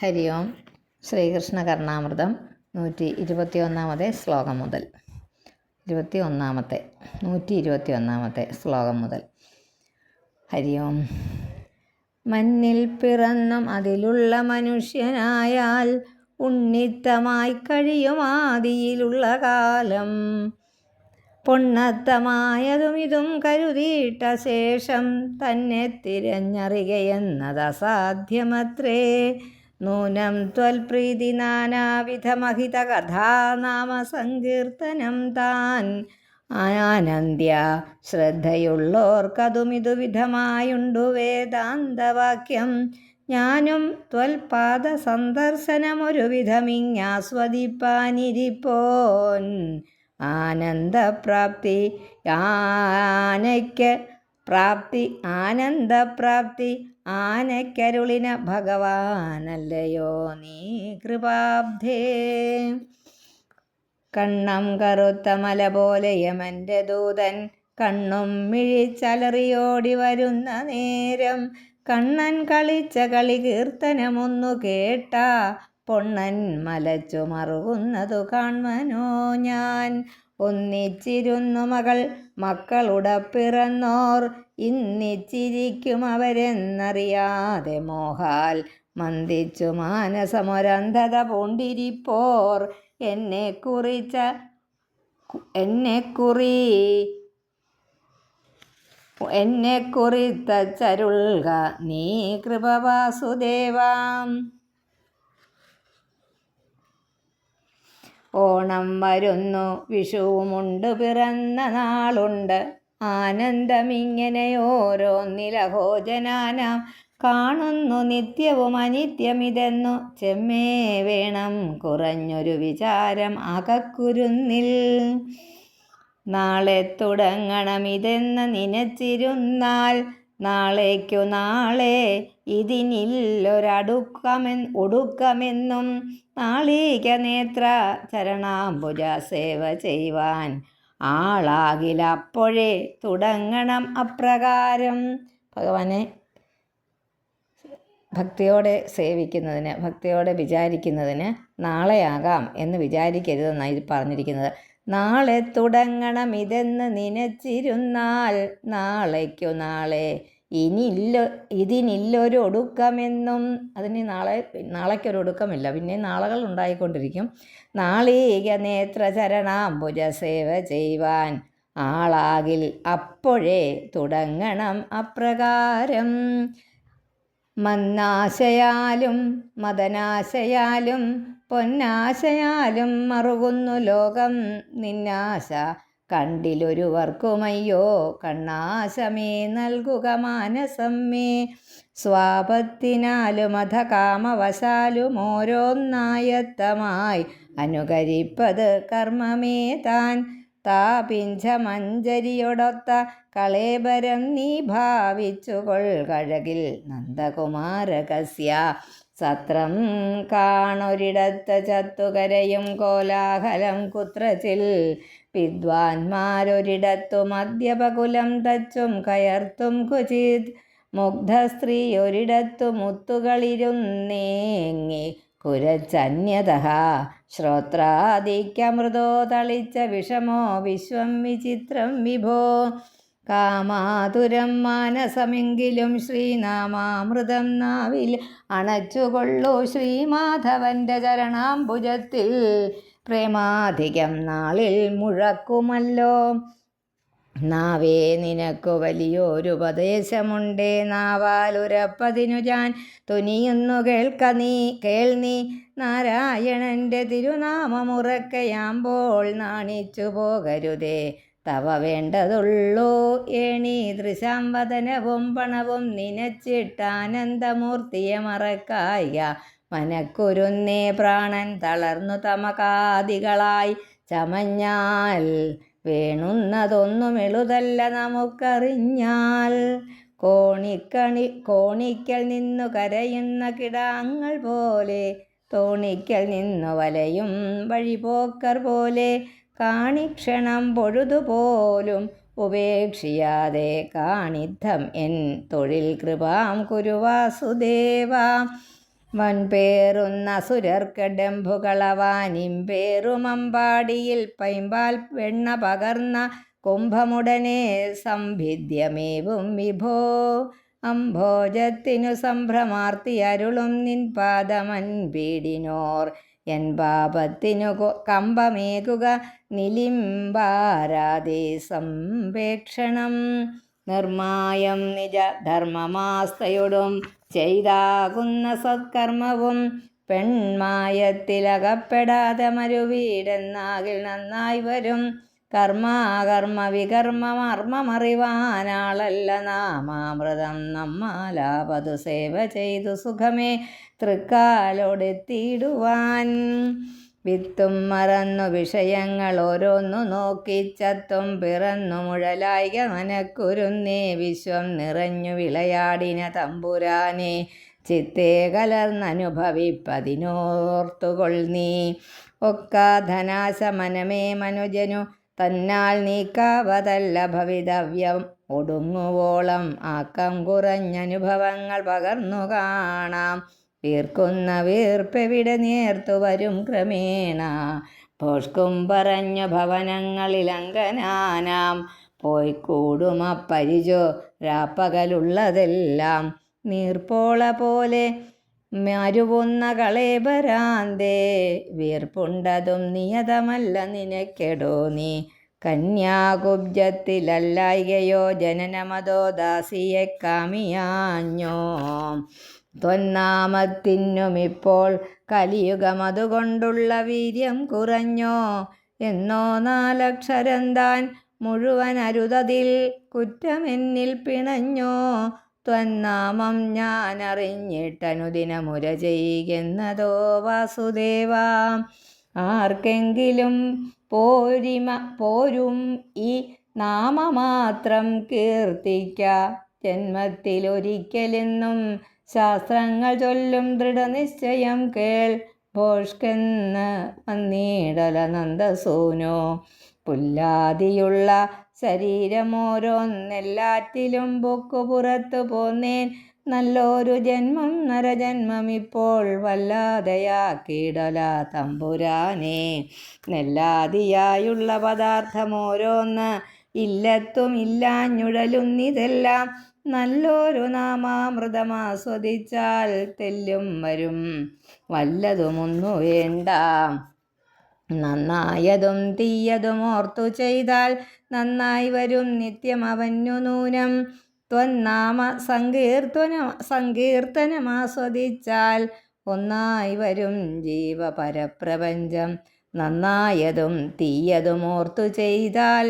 ഹരി ഓം. ശ്രീകൃഷ്ണ കർണാമൃതം 121 ശ്ലോകം മുതൽ 121 ശ്ലോകം മുതൽ. ഹരി ഓം. മണ്ണിൽ പിറന്നും അതിലുള്ള മനുഷ്യനായാൽ ഉണ്ണിത്തമായി കഴിയുമാദിയിലുള്ള കാലം പൊണ്ണത്തമായതും ഇതും കരുതിയിട്ട ശേഷം തന്നെ തിരഞ്ഞറിയുന്നത് അസാധ്യമത്രേ. നൂനം ത്വൽപ്രീതി നാനാവിധമഹിത കഥാനാമസങ്കീർത്തനം താൻ ആനന്ദ്യ ശ്രദ്ധയുള്ളോർക്കതുമിതു വിധമായുണ്ടു വേദാന്തവാക്യം. ഞാനും ത്വൽപാദ സന്ദർശനമൊരു വിധമിങ്ങാസ്വദിപ്പാനിരിപ്പോൻ. ആനന്ദപ്രാപ്തി ആനന്ദപ്രാപ്തി ആനക്കരുളിന ഭഗവാനല്ലയോ നീ കൃപാബ്ധേ. കണ്ണം കറുത്ത മല പോലെ യമന്റെ ദൂതൻ കണ്ണും മിഴിച്ചലറിയോടി വരുന്ന നേരം കണ്ണൻ കളിച്ച കളി കീർത്തനമൊന്നു കേട്ട പൊണ്ണൻ മലച്ചു മറുകുന്നതു കാൺമനോ ഞാൻ. ഒന്നിച്ചിരുന്നു മക്കളുടെ പിറന്നോർ ഇന്നിച്ചിരിക്കും അവരെന്നറിയാതെ മോഹാൽ മന്ദിച്ചു മാനസമൊരന്ധത പൂണ്ടിരിപ്പോർ. എന്നെ കുറിത്തരുൾക നീ കൃപവാസുദേവാം. ഓണം വരുന്നു, വിഷുവുമുണ്ട്, പിറന്ന നാളുണ്ട്. ആനന്ദമിങ്ങനെ ഓരോന്നിലഹോ ജനാനാം. കാണുന്നു നിത്യവും അനിത്യമിതെന്നു ചെമ്മേ വേണം കുറഞ്ഞൊരു വിചാരം അകക്കുരുന്നിൽ. നാളെ തുടങ്ങണമിതെന്ന് നനച്ചിരുന്നാൽ നാളേക്കു നാളെ ഇതിനില്ലൊരൊടുക്കമെന്നും നാളീക നേത്ര ചരണാംബുജ സേവ ചെയ്യുവാൻ ആളാകിലപ്പോഴേ തുടങ്ങണം അപ്രകാരം. ഭഗവാനെ ഭക്തിയോടെ സേവിക്കുന്നതിന്, ഭക്തിയോടെ വിചാരിക്കുന്നതിന് നാളെയാകാം എന്ന് വിചാരിക്കരുതെന്നാണ് ഇത് പറഞ്ഞിരിക്കുന്നത്. നാളെ തുടങ്ങണം ഇതെന്ന് നനച്ചിരുന്നാൽ നാളേക്കു നാളെ ഇതിനില്ലൊരു ഒടുക്കമെന്നും. അതിന് നാളേക്കൊരൊടുക്കമില്ല, പിന്നെ നാളുകൾ ഉണ്ടായിക്കൊണ്ടിരിക്കും. നാളീക നേത്ര ചരണാംബുജ സേവ ചെയ്യുവാൻ ആളാകിൽ അപ്പോഴേ തുടങ്ങണം അപ്രകാരം. മന്നാശയാലും മദനാശയാലും പൊന്നാശയാലും മറുകുന്നു ലോകം. നിന്നാശ കണ്ടിലൊരുവർക്കുമയ്യോ കണ്ണാശമേ നൽകുക മാനസം മേ. സ്വാപത്തിനാലും അധ കാമവശാലും ഓരോന്നായത്തമായി അനുകരിപ്പത് കർമ്മമേ താൻ. താപിഞ്ച മഞ്ജരിയൊടൊത്ത കളേബരം നീ ഭാവിച്ചുകൊൾ കഴകിൽ നന്ദകുമാരകസ്യ. സത്രം കാണൊരിടത്ത് ചത്തുകരയും കോലാഹലം കുത്രച്ചിൽ. വിദ്വാൻമാരൊരിടത്തു മദ്യപകുലം തച്ചും കയർത്തും ക്വചിത്. മുഗ്ധ സ്ത്രീ ഒരിടത്തു മുത്തുകളിരുന്നേങ്ങി കുരച്ചന്യതഃ. ശ്രോത്രാദിക്കമൃതോ തളിച്ച വിഷമോ വിശ്വം വിചിത്രം വിഭോ. കാമാതുരം മാനസമെങ്കിലും ശ്രീനാമാമൃതം നാവിൽ അണച്ചുകൊള്ളൂ. ശ്രീമാധവന്റെ ചരണാംബുജത്തിൽ പ്രേമാധികം നാളിൽ മുഴക്കുമല്ലോ. നാവേ നിനക്കു വലിയൊരുപദേശമുണ്ടേ. നാവാലുരപ്പതിനു ഞാൻ തുനിയുന്നു കേൾനീ. നാരായണന്റെ തിരുനാമമുറക്കയാമ്പോൾ നാണിച്ചു പോകരുതേ. തവ വേണ്ടതുള്ളൂ ഏണീദൃശാം വദനവും പണവും നിനച്ചിട്ടാനന്ദമൂർത്തിയെ മറക്കായ. മനക്കുരുന്നേ പ്രാണൻ തളർന്നു തമകാദികളായി ചമഞ്ഞാൽ വേണുന്നതൊന്നുമെളുതല്ല നമുക്കറിഞ്ഞാൽ. കോണിക്കൽ നിന്നു കരയുന്ന കിടാങ്ങൾ പോലെ, തോണിക്കൽ നിന്നു വലയും വഴിപോക്കർ പോലെ, കാണിക്ഷണം പൊഴുതുപോലും ഉപേക്ഷിയാതെ കാണിദ്ധം എൻ തൊഴിൽ കൃപാം കുരു വാസുദേവ. വൻപേറുന്ന സുരർക്കഡംഭുകളവാനിമ്പേറുമമ്പാടിയിൽ പൈമ്പാൽ വെണ്ണ പകർന്ന കുംഭമുടനെ സംഭിദ്യമേവും വിഭോ. അംഭോജത്തിനു സംഭ്രമാർത്തി അരുളും നിൻ പാദമൻപീടിനോർ എൻ പാപത്തിനു കമ്പമേകുക നിലിംബാരാധേ സംപേക്ഷണം. നിർമായം നിജ ധർമ്മമാസ്തയോടും ചെയ്താകുന്ന സത്കർമ്മവും പെൺമായത്തിലകപ്പെടാതെ മരുവീടെന്നാകിൽ നന്നായി വരും. കർമാകർമ്മ വികർമ്മമർമ്മമറിവാനാളല്ല നാമാമൃതം നമ്മാലാപതു സേവ ചെയ്തു സുഖമേ തൃക്കാലോടെത്തിയിടുവാൻ. വിത്തും മറന്നു വിഷയങ്ങൾ ഓരോന്നു നോക്കിച്ചത്തും പിറന്നു മുഴലായിക മനക്കുരുന്നേ വിശ്വം നിറഞ്ഞു വിളയാടിന തമ്പുരാനെ ചിത്തേ കലർന്നനുഭവിപ്പതിനോർത്തുകൊൾ നീ. ഒക്കാധനാശമനമേ മനുജനു തന്നാൽ നീക്കാവതല്ല ഭവിതവ്യം ഒടുങ്ങുവോളം ആക്കം കുറഞ്ഞനുഭവങ്ങൾ പകർന്നു കാണാം. വീർക്കുന്ന വീർപ്പെവിടെ നേർത്തു വരും ക്രമേണ ഭോഷ്കും പറഞ്ഞു ഭവനങ്ങളിലങ്കനാനാം പോയിക്കൂടുമപ്പരിചോ രാപ്പകലുള്ളതെല്ലാം നീർപ്പോള പോലെ മരുവുന്ന കളേബരാന്തേ. വീർപ്പുണ്ടതും നിയതമല്ല നിനക്കെടോ നീ കന്യാകുബ്ജത്തിലല്ലായികയോ ജനനമതോ ദാസിയെ കാമിയാഞ്ഞോ. ത്വന്നാമത്തിനുമിപ്പോൾ കലിയുഗമതുകൊണ്ടുള്ള വീര്യം കുറഞ്ഞോ എന്നോ നാലക്ഷരം താൻ മുഴുവൻ അരുതതിൽ കുറ്റമെന്നിൽ പിണഞ്ഞോ. ത്വന്നാമം ഞാനറിഞ്ഞിട്ടനുദിനമുര ചെയ്യുന്നതോ വാസുദേവ. ആർക്കെങ്കിലും പോരും ഈ നാമമാത്രം കീർത്തിക്ക ജന്മത്തിലൊരിക്കലെന്നും ശാസ്ത്രങ്ങൾ ചൊല്ലും ദൃഢനിശ്ചയം കേൾ. ഭോഷ്കെന്ന് വന്നീടല നന്ദസൂനോ പുല്ലാതിയുള്ള ശരീരമോരോന്നെല്ലാറ്റിലും പൊക്കു പുറത്തു പോന്നേൻ. നല്ലൊരു ജന്മം നരജന്മം ഇപ്പോൾ വല്ലാതെയാക്കിയിടല തമ്പുരാനെ. നെല്ലാതിയായുള്ള പദാർത്ഥമോരോന്ന് ഇല്ലത്തും ഇല്ലാഞ്ഞുഴലുന്നിതെല്ലാം നല്ലൊരു നാമാമൃതമാസ്വദിച്ചാൽ തെല്ലും വരും വല്ലതുമൊന്നു വേണ്ട. നന്നായതും തീയതും ഓർത്തു ചെയ്താൽ നന്നായി വരും നിത്യം അവനു നൂനം. ത്വന്നാമ സങ്കീർത്തനമാസ്വദിച്ചാൽ ഒന്നായി വരും ജീവപരപ്രപഞ്ചം. നന്നായതും തീയതും ഓർത്തു ചെയ്താൽ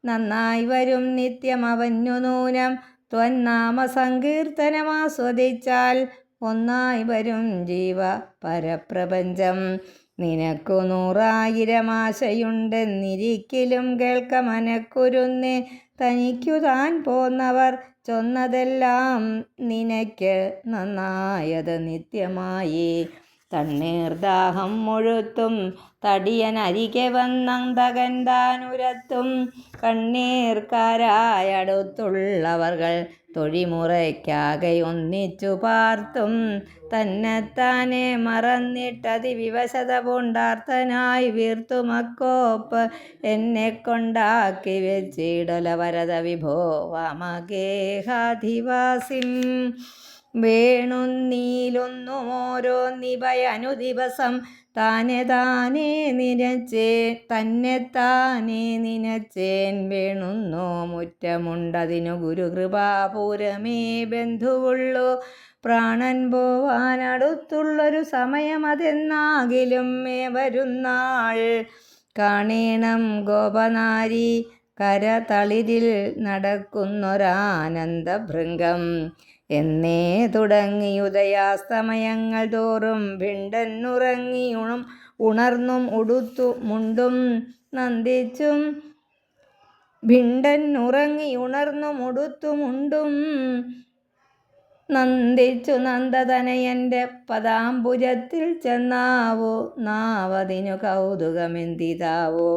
നന്നായി വരും നിത്യം അവനു നൂനം. ത്വന്നാമ സങ്കീർത്തനമാസ്വദിച്ചാൽ ഒന്നായി വരും ജീവ പരപ്രപഞ്ചം. നിനക്കു 100,000 ആശയുണ്ടെന്നിരിക്കലും കേൾക്ക മനക്കുരുന്നേ. തനിക്കു താൻ പോന്നവർ ചൊന്നതെല്ലാം നിനക്ക് നന്നായത് നിത്യമായി. തണ്ണീർദാഹം മുഴുത്തും തടിയനരികെ വന്നന്തകൻ താനുരത്തും കണ്ണീർക്കാരായടുത്തുള്ളവർകൾ തൊഴിമുറയ്ക്കാകെ ഒന്നിച്ചു പാർത്തും തന്നെത്താനെ മറന്നിട്ടതിവിവശത പൂണ്ടാർത്തനായി വീർത്തുമക്കോപ്പ് എന്നെ കൊണ്ടാക്കി വെച്ചിടല വരദ വിഭോ വാമഗേഹാധിവാസിം. വേണുന്നീലൊന്നും ഓരോന്നിവയനു ദിവസം തന്നെത്താനെ നിനച്ചേൻ. വേണുന്നോ മുറ്റമുണ്ടതിനു ഗുരുകൃപാപൂരമേ ബന്ധുവുള്ളു. പ്രാണൻ പോവാനടുത്തുള്ളൊരു സമയമതെന്നാകിലും വരുന്നാൾ കാണേണം ഗോപനാരി കരതളിരിൽ നടക്കുന്നൊരാനന്ദഭൃംഗം. എന്നേ തുടങ്ങി ഉദയാസ്തമയങ്ങൾ തോറും ഭിണ്ടനുറങ്ങി ഉണർന്നും ഉടുത്തു മുണ്ടും നന്ദിച്ചും നന്ദിച്ചു നന്ദതനയൻ്റെ പദാംബുജത്തിൽ ചെന്നാവോ. നാവതിനു കൗതുകമെന്തിതാവോ.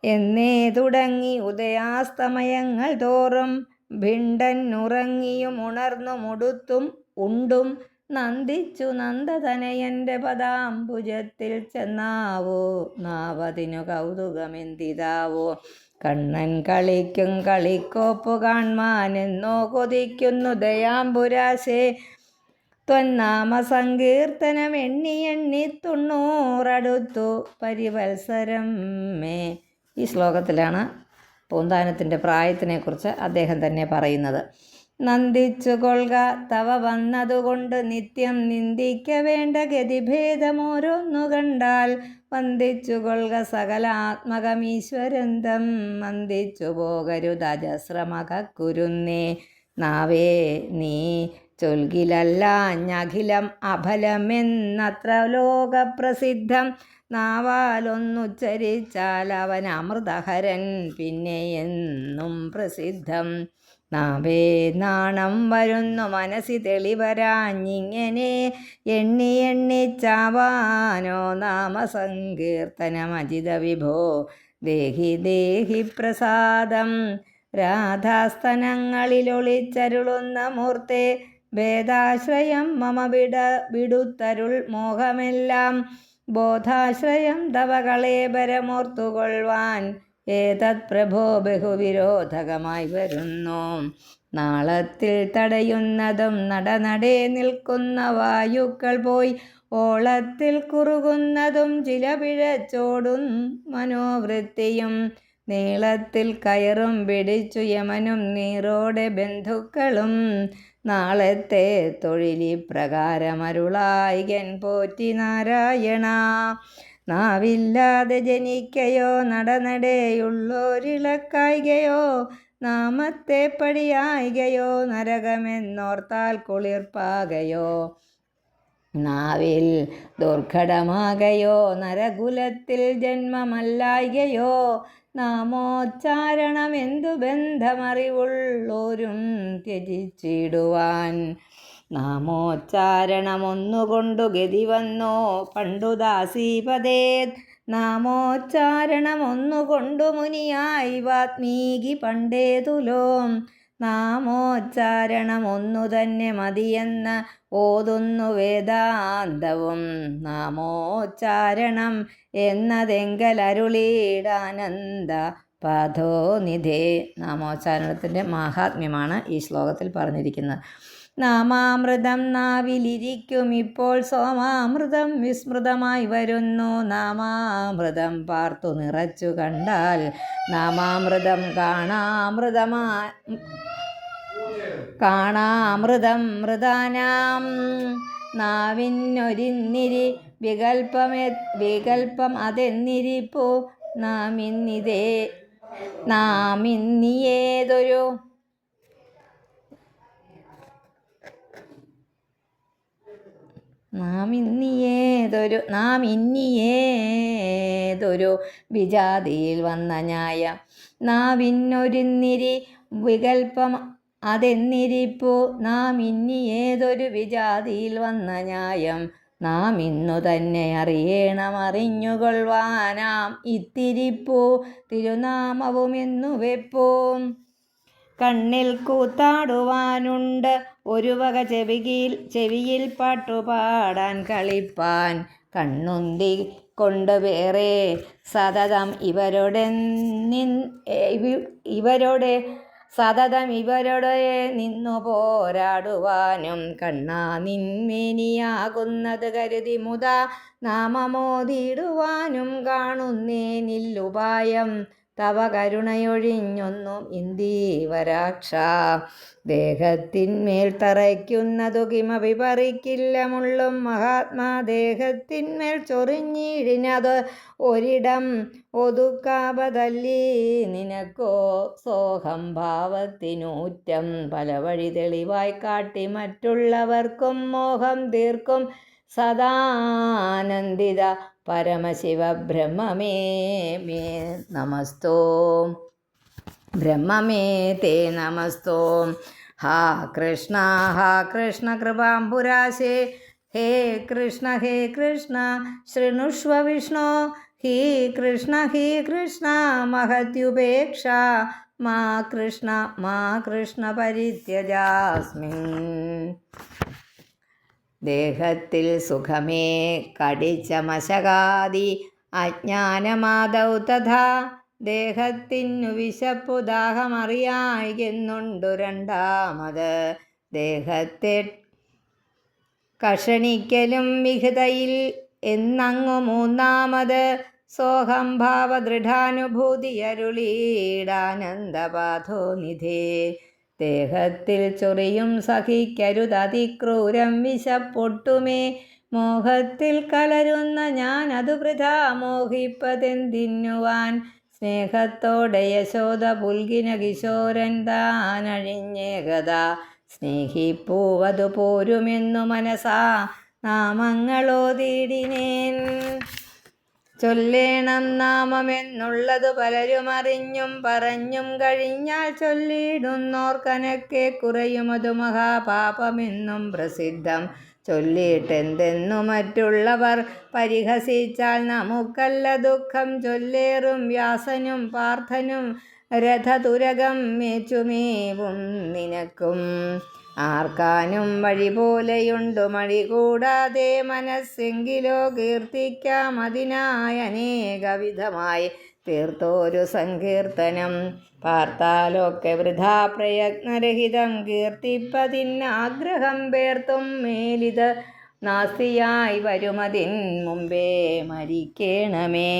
എന്നേ തുടങ്ങി ഉദയാസ്തമയങ്ങൾ തോറും ഭിണ്ടനുറങ്ങിയും ഉണർന്നു മുടുത്തും ഉണ്ടും നന്ദിച്ചു നന്ദതനയന്റെ പദാംബുജത്തിൽ ചെന്നാവോ നാവതിനു കൗതുകമെന്തിതാവോ. കണ്ണൻ കളിക്കും കളിക്കോപ്പു കാൺമാനെന്നോ കൊതിക്കുന്നു ദയാംബുരാശേ. ത്വന്നാമ സങ്കീർത്തനം എണ്ണി എണ്ണി 90 പരിവത്സരം മേ. ഈ ശ്ലോകത്തിലാണ് പൂന്താനത്തിൻ്റെ പ്രായത്തിനെക്കുറിച്ച് അദ്ദേഹം തന്നെ പറയുന്നത്. നന്ദിച്ചു കൊള്ളുക തവ വന്നതുകൊണ്ട് നിത്യം നിന്ദിക്ക വേണ്ട ഗതിഭേദമോരോന്നു കണ്ടാൽ വന്ദിച്ചു കൊള്ളുക സകലാത്മകമീശ്വരന്തം വന്ദിച്ചു പോകരുതജശ്രമകുരുന്നേ. നാവേ നീ ചൊൽകിലല്ലാഞ്ഞഖിലം അഫലമെന്നത്ര ലോകപ്രസിദ്ധം. നാവാലൊന്നുച്ചരിച്ചാൽ അവൻ അമൃതഹരൻ പിന്നെ എന്നും പ്രസിദ്ധം. നാവേ നാണം വരുന്നു മനസ്സി തെളിവരാഞ്ഞിങ്ങനെ എണ്ണി എണ്ണിച്ചാവാനോ നാമസങ്കീർത്തനമജിത വിഭോ. ദേഹി ദേഹി പ്രസാദം രാധാസ്തനങ്ങളിലൊളിച്ചരുളുന്ന മൂർത്തേ. ഭേദാശ്രയം മമ വിടുത്തരുൾ മോഹമെല്ലാം ബോധാശ്രയം തവ കളേബരമോർത്തുകൊള്ളുവാൻ. ഏതത് പ്രഭോ ബഹുവിരോധകമായി വരുന്നു. നാളത്തിൽ തടയുന്നതും നടനടേ നിൽക്കുന്ന വായുക്കൾ പോയി ഓളത്തിൽ കുറുകുന്നതും ചില പിഴച്ചോടും മനോവൃത്തിയും. നീളത്തിൽ കയറും പിടിച്ചു യമനും നീറോടെ ബന്ധുക്കളും നാളത്തെ തൊഴിലി പ്രകാരമരുളായികൻ പോറ്റി നാരായണ. നാവില്ലാതെ ജനിക്കയോ നടനടയുള്ളോരിളക്കായികയോ നാമത്തെ പടിയായികയോ നരകമെന്നോർത്താൽ കുളിർപ്പാകയോ. നാവിൽ ദുർഘടമാകയോ നരകുലത്തിൽ ജന്മമല്ലായികയോ. നാമോച്ചാരണമെന്തു ബന്ധമറിവുള്ളോരും ത്യജിച്ചിടുവാൻ. നാമോച്ചാരണമൊന്നുകൊണ്ടു ഗതി വന്നോ പണ്ടു ദാസീപദേ. നാമോച്ചാരണമൊന്നുകൊണ്ടു മുനിയായി വാത്മീകി പണ്ടേതുലോം. നാമോച്ചാരണമൊന്നു തന്നെ മതിയെന്ന് ഓതുന്നു വേദാന്തവും. നാമോച്ചാരണം എന്നതെങ്കലരുളീടാനന്ദ പഥോനിധേ. നാമോച്ചാരണത്തിൻ്റെ മാഹാത്മ്യമാണ് ഈ ശ്ലോകത്തിൽ പറഞ്ഞിരിക്കുന്നത്. നാമാമൃതം നാവിലിരിക്കും ഇപ്പോൾ സോമാമൃതം വിസ്മൃതമായി വരുന്നു. നാമാമൃതം പാർത്തു നിറച്ചു കണ്ടാൽ നാമാമൃതം കാണാമൃതം മൃതാനാം. നാവിനൊരിന്നിരി വികൽപ്പം അതെന്നിരിപ്പു നാമിന്നിയേതൊരു നാം ഇന്നിയേതൊരു വിജാതിയിൽ വന്ന ന്യായം. നാവിനൊരിന്നിരി വികൽപ്പം അതെന്നിരിപ്പു നാം ഇന്നിയേതൊരു വിജാതിയിൽ വന്ന ന്യായം. നാം ഇന്നു തന്നെ അറിയണം അറിഞ്ഞുകൊള്ളുവാനാം ഇത്തിരിപ്പൂ തിരുനാമവുമെന്നു വെപ്പൂം. കണ്ണിൽ കൂത്താടുവാനുണ്ട് ഒരു വക ചെവിയിൽ പാട്ടുപാടാൻ കളിപ്പാൻ. കണ്ണുന്തി കൊണ്ട് വേറെ സതതം ഇവരുടെ നിന്നു പോരാടുവാനും. കണ്ണാ നിന്മേനിയാകുന്നത് കരുതി മുതാ നാമമോദിടുവാനും കാണുന്നേനില്ലുപായം. തവ കരുണയൊഴിഞ്ഞൊന്നും ഇന്ദീവരാക്ഷ. ദേഹത്തിന്മേൽ തറയ്ക്കുന്നതു കിമപി പറിക്കില്ല മുള്ളും മഹാത്മാ. ദേഹത്തിന്മേൽ ചൊറിഞ്ഞിടിനത് ഒരിടം ഒതുക്കാപതല്ലി നിനക്കോ. സോഹം ഭാവത്തിനൂറ്റം പല വഴി തെളിവായി കാട്ടി മറ്റുള്ളവർക്കും മോഹം തീർക്കും സദാനന്ദിത പരമശിവ ബ്രഹ്മമേ മേ നമസ്തോ. ബ്രഹ്മമേ തേ നമസ്തോ. ഹാ കൃഷ്ണ കൃപാംബുരാശേ. ഹേ കൃഷ്ണ ശൃണുഷ്വ വിഷ്ണോ. ഹീ കൃഷ്ണ മഹത്യുപേക്ഷ മാ കൃഷ്ണ പരിത്യജാസ്മിൻ. ദേഹത്തിൽ സുഖമേ കടിച്ചമശകാദി അജ്ഞാനമാദൗ തഥാ. ദേഹത്തിനു വിശപ്പു ദാഹമറിയായികെന്നുണ്ടു രണ്ടാമത്. ദേഹത്തെ കഷണിക്കലും വിഹിതയിൽ എന്നങ്ങു മൂന്നാമത്. സോഹംഭാവ ദൃഢാനുഭൂതിയരുളീടാനന്ദപാഥോനിധേ. ദേഹത്തിൽ ചൊറിയും സഹിക്കരുതതിക്രൂരം വിശപ്പൊട്ടുമേ. മോഹത്തിൽ കലരുന്ന ഞാൻ അതു വൃഥാ മോഹിപ്പതെന്തിന്നുവാൻ. സ്നേഹത്തോടെ യശോദ പുൽകിന കിശോരൻ താനഴിഞ്ഞേകത. സ്നേഹിപ്പൂവതു പോരുമെന്നു മനസാ നാമങ്ങളോതിടിനേൻ. ചൊല്ലേണം നാമമെന്നുള്ളതു പലരുമറിഞ്ഞും പറഞ്ഞും കഴിഞ്ഞാൽ ചൊല്ലിയിടുന്നോർക്കനക്കെ കുറയുമതു മഹാപാപമെന്നും പ്രസിദ്ധം. ചൊല്ലിയിട്ടെന്തെന്നു മറ്റുള്ളവർ പരിഹസിച്ചാൽ നമുക്കല്ല ദുഃഖം. ചൊല്ലേറും വ്യാസനും പാർത്ഥനും രഥതുരകം മേച്ചുമേവും നിനക്കും. ആർക്കാനും വഴി പോലെയുണ്ടു മഴി കൂടാതെ മനസ്സെങ്കിലോ കീർത്തിക്കാം അതിനായി അനേകവിധമായി തീർത്തോരു സങ്കീർത്തനം. പാർത്താലൊക്കെ വൃഥാ പ്രയത്നരഹിതം കീർത്തിപ്പതിനാഗ്രഹം പേർത്തും മേലിത് നാസ്തിയായി വരുമതിൻ മുമ്പേ മരിക്കേണമേ.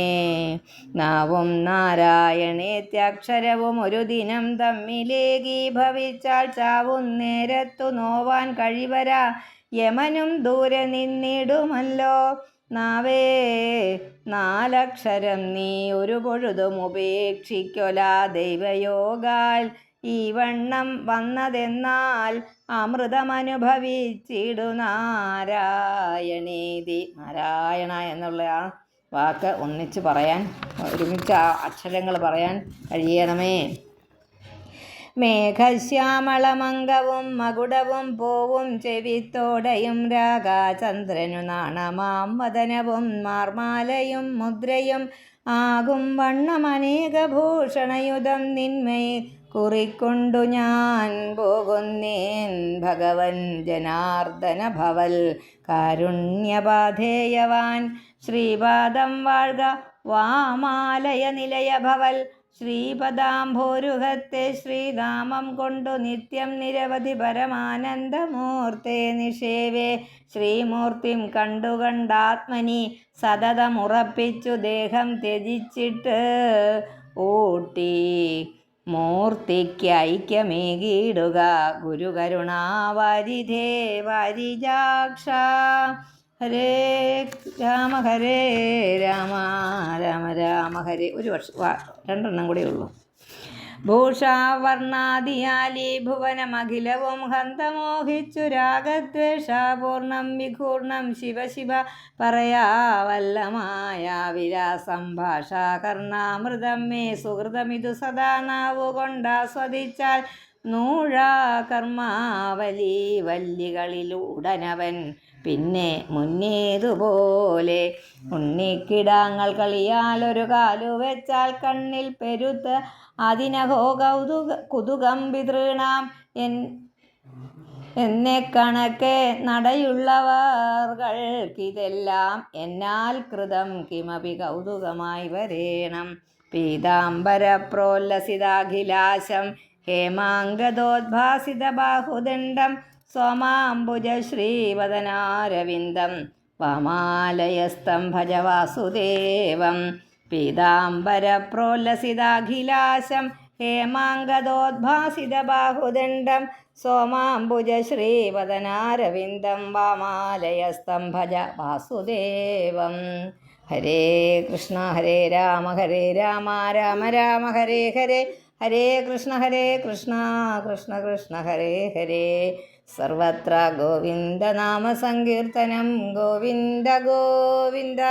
നാവും നാരായണേത്യക്ഷരവും ഒരു ദിനം തമ്മിലേകീഭവിച്ചാൽ ചാവുന്നേരത്തു നോവാൻ കഴിവരാ യമനും ദൂരെ നിന്നിടുമല്ലോ. നാവേ നാലക്ഷരം നീ ഒരു പൊഴുതും ഉപേക്ഷിക്കൊലാ ദൈവയോഗാൽ. ഈ വണ്ണം വന്നതെന്നാൽ അമൃതമനുഭവിച്ചിടു നാരായണേതി. നാരായണ എന്നുള്ള ആ വാക്ക് ഒന്നിച്ച് പറയാൻ, ഒരുമിച്ച് ആ അക്ഷരങ്ങൾ പറയാൻ കഴിയണമേ. മേഘശ്യാമളമംഗവും മകുടവും പോവും ചെവിത്തോടയും രാഗാചന്ദ്രനു നാണമാം വദനവും മാർമാലയും മുദ്രയും ആകും വണ്ണമനേകഭൂഷണയുധം നിന്മയിൽ കുറിക്കൊണ്ടു ഞാൻ പോകുന്നേൻ. ഭഗവൻ ജനാർദ്ദന ഭവൽ കാരുണ്യപാധേയവാൻ. ശ്രീപാദം വാഴ്ക വാമാലയ നിലയ ഭവൽ. ശ്രീപദാംഭോരുഹത്തെ ശ്രീനാമം കൊണ്ടു നിത്യം നിരവധി പരമാനന്ദമൂർത്തേ നിഷേവേ. ശ്രീമൂർത്തിം കണ്ടുകണ്ടാത്മനി സതതമുറപ്പിച്ചു ദേഹം ത്യജിച്ചിട്ട് ഊട്ടി മൂർത്തിക്ക് ഐക്യമേകിടുക ഗുരുകരുണാവാരിധേ വാരിജാക്ഷ. ഹരേ രാമ ഹരേ രാമ രാമ രാമ ഹരേ. ഒരു രണ്ടെണ്ണം കൂടെ ഉള്ളൂ. ഭൂഷാവർണാദിയാലി ഭുവനമഖിലവും ഹന്തമോഹിച്ചു രാഗദ്വേഷാപൂർണം വിഘൂർണം. ശിവ ശിവ പറയാവല്ലമായ വിലാസം ഭാഷാകർണാമൃതം മേ സുഹൃതമിതു സദാ നാവുകൊണ്ടാസ്വദിച്ചാൽ. നൂഴാ കർമാവലി വല്ലികളിലുടനവൻ പിന്നെ മുന്നേതുപോലെ. ഉണ്ണിക്കിടാങ്ങൾ കളിയാലൊരു കാലു വെച്ചാൽ കണ്ണിൽ പെരുത്ത് അതിനഹോ കുതുകം പിതൃണാം. എന്നെ കണക്കെ നടയുള്ളവർക്കിതെല്ലാം എന്നാൽ കൃതം കിമപി കൗതുകമായി വരേണം. പീതാംബര പ്രോല്ലസിതാഖിലാശം ഹേമാംഗദോദ്ഭാസിത ബാഹുദണ്ഡം. സോമാംബുജ ശ്രീവദനാരവിന്ദം വാമാലയസ്തം ഭജ വാസുദേവം. പീതാംബര പ്രോല്ലസിതാഖിലാശം ഹേമാംഗദോദ്ഭാസിത ബാഹുദണ്ഡം. സോമാംബുജ ശ്രീവദനാരവിന്ദം വാമാലയസ്തം ഭജ വാസുദേവം. ഹരേ കൃഷ്ണ ഹരേ രാമ രാമ രാമ ഹരേ ഹരേ. ഹരേ കൃഷ്ണ കൃഷ്ണ കൃഷ്ണ ഹരേ ഹരേ. സർവത്ര ഗോവിന്ദ നാമ സങ്കീർത്തനം. ഗോവിന്ദ ഗോവിന്ദ.